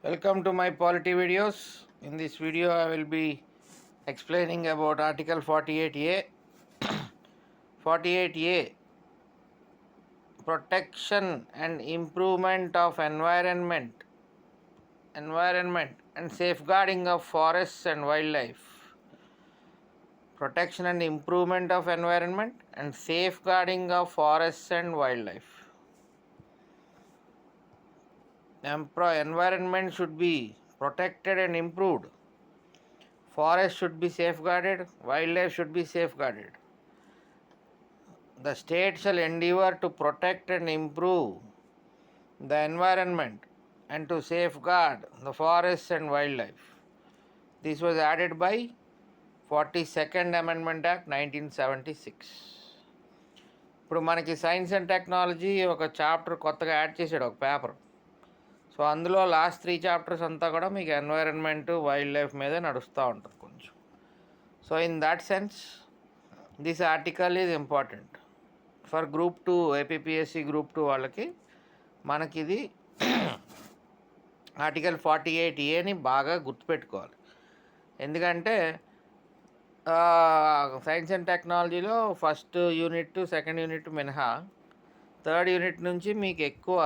Welcome to my polity videos. In this video I will be explaining about article 48A. 48A, protection and improvement of environment and safeguarding of forests and wildlife. Protection and improvement of environment and safeguarding of forests and wildlife. Environment should be protected and improved. Forest should be safeguarded, wildlife should be safeguarded. The state shall endeavour to protect and improve the environment and to safeguard the forests and wildlife. This was added by 42nd Amendment Act 1976. ఇప్పుడు మనకి science and technology ఒక chapter కొత్తగా add చేశాడు, ఒక paper. So అందులో last 3 chapters అంతా కూడా మీకు ఎన్వైరన్మెంట్, వైల్డ్ లైఫ్ మీదే నడుస్తూ ఉంటుంది కొంచెం. So in that sense this article is important for group 2 APPSC group 2 వాళ్ళకి. మనకి ఇది ఆర్టికల్ 48ఏని బాగా గుర్తుపెట్టుకోవాలి. ఎందుకంటే సైన్స్ అండ్ టెక్నాలజీలో ఫస్ట్ యూనిట్, సెకండ్ యూనిట్ మినహా థర్డ్ యూనిట్ నుంచి మీకు ఎక్కువ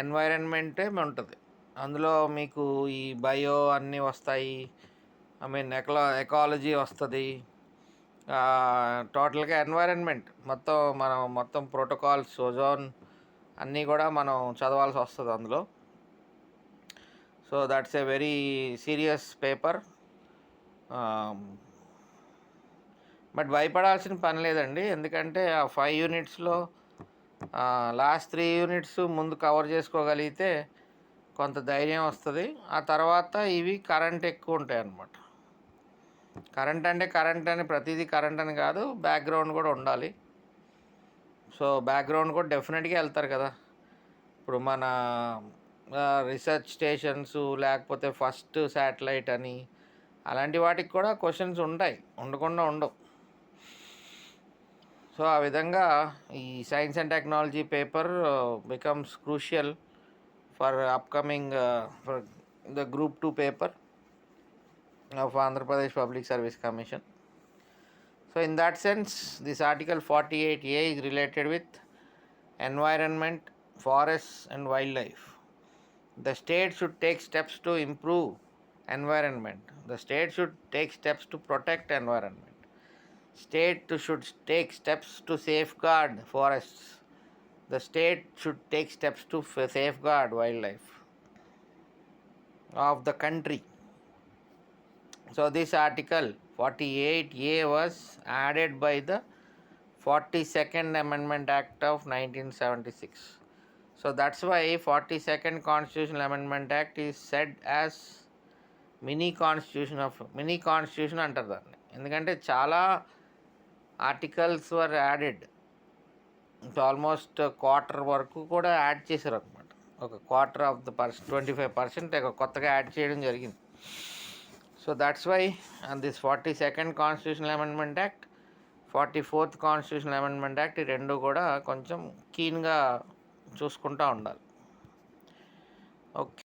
ఎన్వైరన్మెంటే ఉంటుంది. అందులో మీకు ఈ బయో అన్నీ వస్తాయి, ఎకాలజీ వస్తుంది. టోటల్గా ఎన్వైరన్మెంట్ మొత్తం ప్రోటోకాల్స్, ఓజోన్ అన్నీ కూడా మనం చదవాల్సి వస్తుంది అందులో. So that's a very serious paper. But భయపడాల్సిన పని లేదండి, ఎందుకంటే ఆ 5 యూనిట్స్లో లాస్ట్ 3 యూనిట్స్ ముందు కవర్ చేసుకోగలిగితే కొంత ధైర్యం వస్తుంది. ఆ తర్వాత ఇవి కరెంట్ ఎక్కువ ఉంటాయి అన్నమాట. కరెంట్ అంటే కరెంట్ అని ప్రతిదీ కరెంట్ అని కాదు, బ్యాక్గ్రౌండ్ కూడా ఉండాలి. సో బ్యాక్గ్రౌండ్ కూడా డెఫినెట్గా వెళ్తారు కదా. ఇప్పుడు మన రీసెర్చ్ స్టేషన్స్, లేకపోతే ఫస్ట్ శాటిలైట్ అని అలాంటి వాటికి కూడా క్వశ్చన్స్ ఉంటాయి, ఉండకుండా ఉండవు. సో ఆ విధంగా ఈ science and technology paper becomes crucial for upcoming for the group 2 paper of Andhra Pradesh public service commission. So in that sense, this article 48A is related with environment, forests and wildlife. The state should take steps to improve environment. The state should take steps to protect environment. State should take steps to safeguard forests. The state should take steps to safeguard wildlife of the country. So this article 48A was added by the 42nd Amendment Act of 1976. So that's why 42nd Constitutional Amendment Act is said as mini constitution అంటారు దాన్ని. ఎందుకంటే చాలా articles వర్ added, almost quarter వరకు కూడా add చేశారు అనమాట. ఒక quarter of the 25% కొత్తగా యాడ్ చేయడం జరిగింది. So that's why this 42nd Constitutional Amendment Act, 44th Constitutional Amendment Act, ఈ రెండు కూడా కొంచెం కీన్గా చూసుకుంటూ ఉండాలి. ఓకే.